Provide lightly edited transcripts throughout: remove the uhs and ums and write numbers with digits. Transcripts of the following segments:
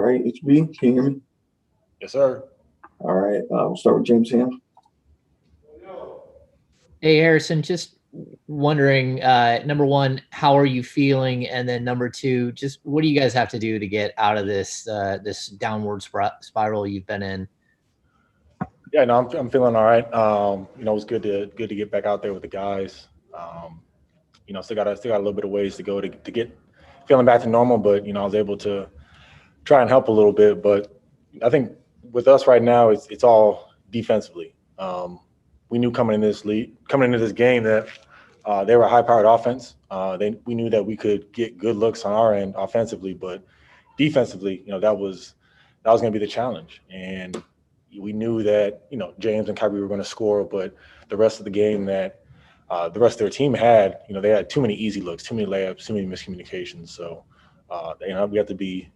right, HB, can you hear me? Yes, sir. All right, we'll start with James Ham. Hey, Harrison, just wondering, number one, how are you feeling? And then number two, just what do you guys have to do to get out of this downward spiral you've been in? Yeah, no, I'm feeling all right. It was good to get back out there with the guys. Still got a little bit of ways to go to get feeling back to normal, but I was able to try and help a little bit. But I think with us right now, it's all defensively. We knew coming into this game that they were a high-powered offense. We knew that we could get good looks on our end offensively, but defensively, that was going to be the challenge. And we knew that James and Kyrie were going to score, but the rest of the game that the rest of their team had, they had too many easy looks, too many layups, too many miscommunications. So we have to be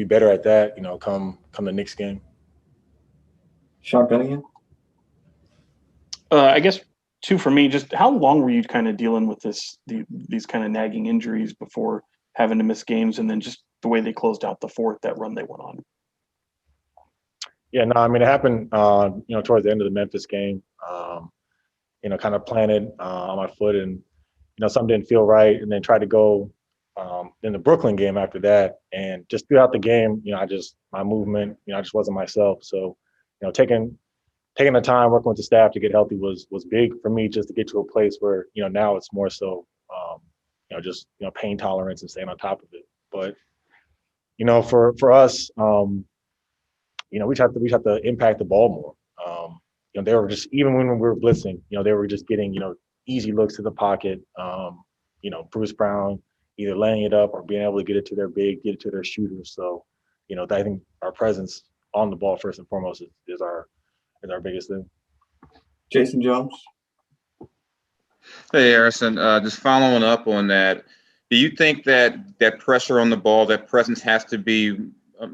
better at that. Come the next game. Sean Cunningham. I guess two for me. Just how long were you kind of dealing with these kind of nagging injuries before having to miss games, and then just the way they closed out the fourth, that run they went on? Yeah, no, I mean it happened. Towards the end of the Memphis game. Kind of planted on my foot, and something didn't feel right, and then tried to go in the Brooklyn game after that, and just throughout the game, my movement, I just wasn't myself. So, taking the time working with the staff to get healthy was big for me, just to get to a place where now it's more so just pain tolerance and staying on top of it. But for us, we just have to impact the ball more. They were just, even when we were blitzing, they were just getting easy looks to the pocket. Bruce Brown either laying it up or being able to get it to their big, get it to their shooters. So, I think our presence on the ball first and foremost is our biggest thing. Jason Jones. Hey, Harrison, just following up on that, do you think that pressure on the ball, that presence has to be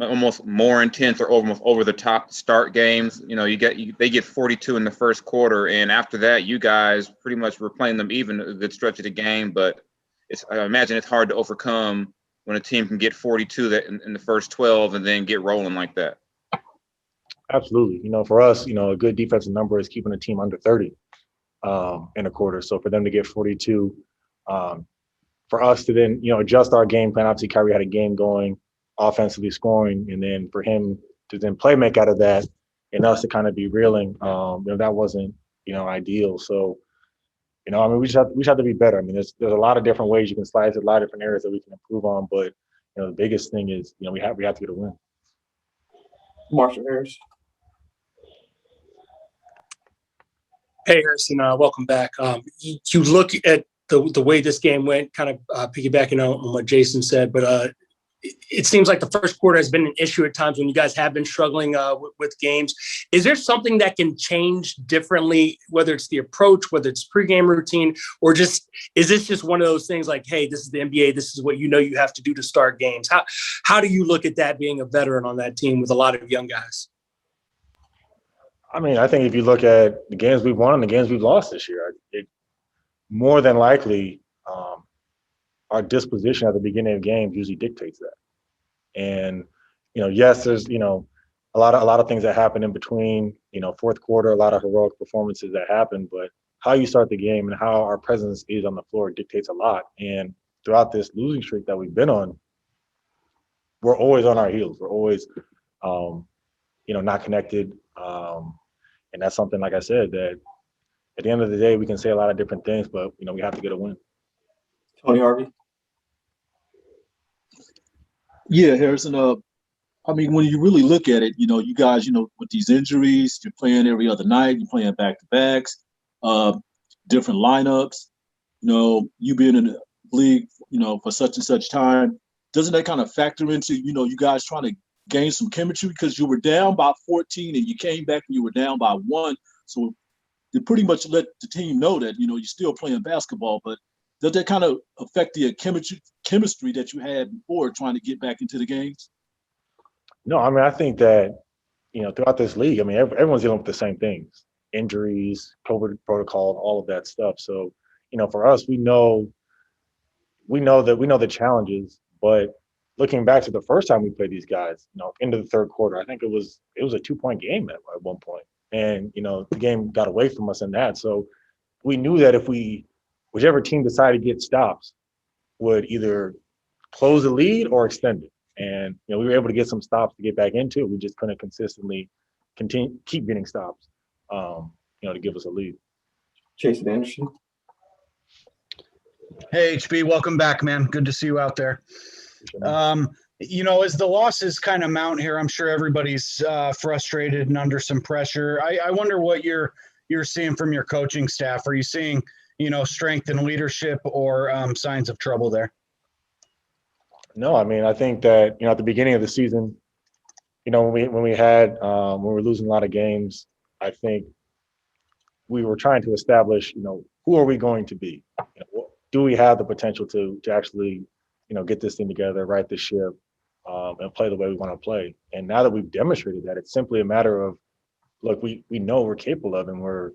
almost more intense or almost over the top to start games? They get 42 in the first quarter, and after that, you guys pretty much were playing them even a good stretch of the game. But I imagine it's hard to overcome when a team can get 42 in the first 12 and then get rolling like that. Absolutely. For us, a good defensive number is keeping a team under 30 in a quarter. So for them to get 42, for us to then, adjust our game plan. Obviously, Kyrie had a game going, offensively scoring, and then for him to then play make out of that and us to kind of be reeling, that wasn't, ideal. So, we just have to be better. I mean, there's a lot of different ways you can slice it, a lot of different areas that we can improve on, but the biggest thing is, we have to get a win. Marshall Harris. Hey, Harrison, welcome back. You look at the way this game went, kind of piggybacking on what Jason said, but it seems like the first quarter has been an issue at times when you guys have been struggling with games. Is there something that can change differently, whether it's the approach, whether it's pregame routine, or just is this just one of those things like, hey, this is the NBA, this is what you have to do to start games? How do you look at that being a veteran on that team with a lot of young guys? I mean, I think if you look at the games we've won and the games we've lost this year, it more than likely our disposition at the beginning of games usually dictates that. And yes, there's a lot of things that happen in between. Fourth quarter, a lot of heroic performances that happen, but how you start the game and how our presence is on the floor dictates a lot. And throughout this losing streak that we've been on, we're always on our heels. We're always, not connected. And that's something, like I said, that at the end of the day, we can say a lot of different things, but we have to get a win. Tony Harvey. Yeah, Harrison. I mean, when you really look at it, you guys, with these injuries, you're playing every other night, you're playing back-to-backs, different lineups. You being in the league, for such and such time, doesn't that kind of factor into, you guys trying to gain some chemistry because you were down by 14 and you came back and you were down by 1, so you pretty much let the team know that you're still playing basketball, but does that kind of affect the chemistry that you had before trying to get back into the games? No, I mean, I think that, throughout this league, I mean, everyone's dealing with the same things, injuries, COVID protocol, all of that stuff. So, for us, we know the challenges, but looking back to the first time we played these guys, into the third quarter, I think it was a 2-point game at one point, and the game got away from us in that. So we knew that if whichever team decided to get stops, would either close the lead or extend it. And we were able to get some stops to get back into it. We just couldn't consistently keep getting stops, to give us a lead. Jason Anderson. Hey, HB, welcome back, man. Good to see you out there. As the losses kind of mount here, I'm sure everybody's frustrated and under some pressure. I wonder what you're seeing from your coaching staff. Are you seeing, strength in leadership or signs of trouble there? No, I mean, I think that, at the beginning of the season, when we were losing a lot of games, I think we were trying to establish, who are we going to be? Do we have the potential to actually, get this thing together, right the ship, and play the way we want to play? And now that we've demonstrated that, it's simply a matter of, look, we know we're capable of, and we're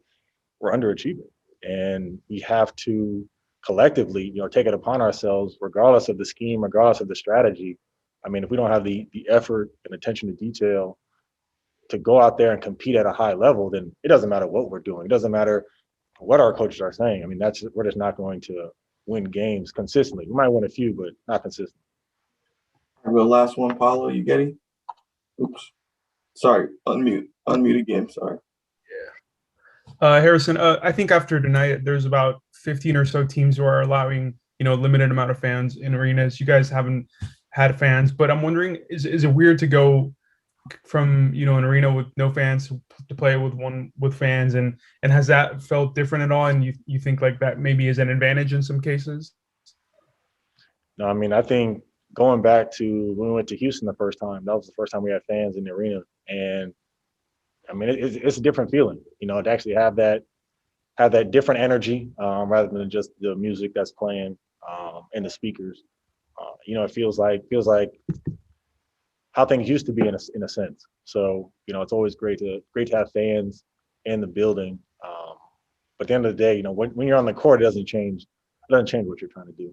underachieving, and we have to collectively, take it upon ourselves, regardless of the scheme, regardless of the strategy. I mean, if we don't have the effort and attention to detail to go out there and compete at a high level, then it doesn't matter what we're doing. It doesn't matter what our coaches are saying. I mean, we're just not going to win games consistently. We might win a few, but not consistently. Real last one, Paulo, you get it? Oops. Sorry, unmute again, sorry. Harrison, I think after tonight, there's about 15 or so teams who are allowing, limited amount of fans in arenas. You guys haven't had fans, but I'm wondering, is it weird to go from, an arena with no fans to play with fans, and has that felt different at all? And you think like that maybe is an advantage in some cases? No, I mean, I think going back to when we went to Houston the first time, that was the first time we had fans in the arena, and I mean, it's a different feeling, to actually have that different energy, rather than just the music that's playing, and the speakers. It feels like how things used to be in a sense. So, it's always great to have fans in the building. But at the end of the day, when you're on the court, it doesn't change what you're trying to do.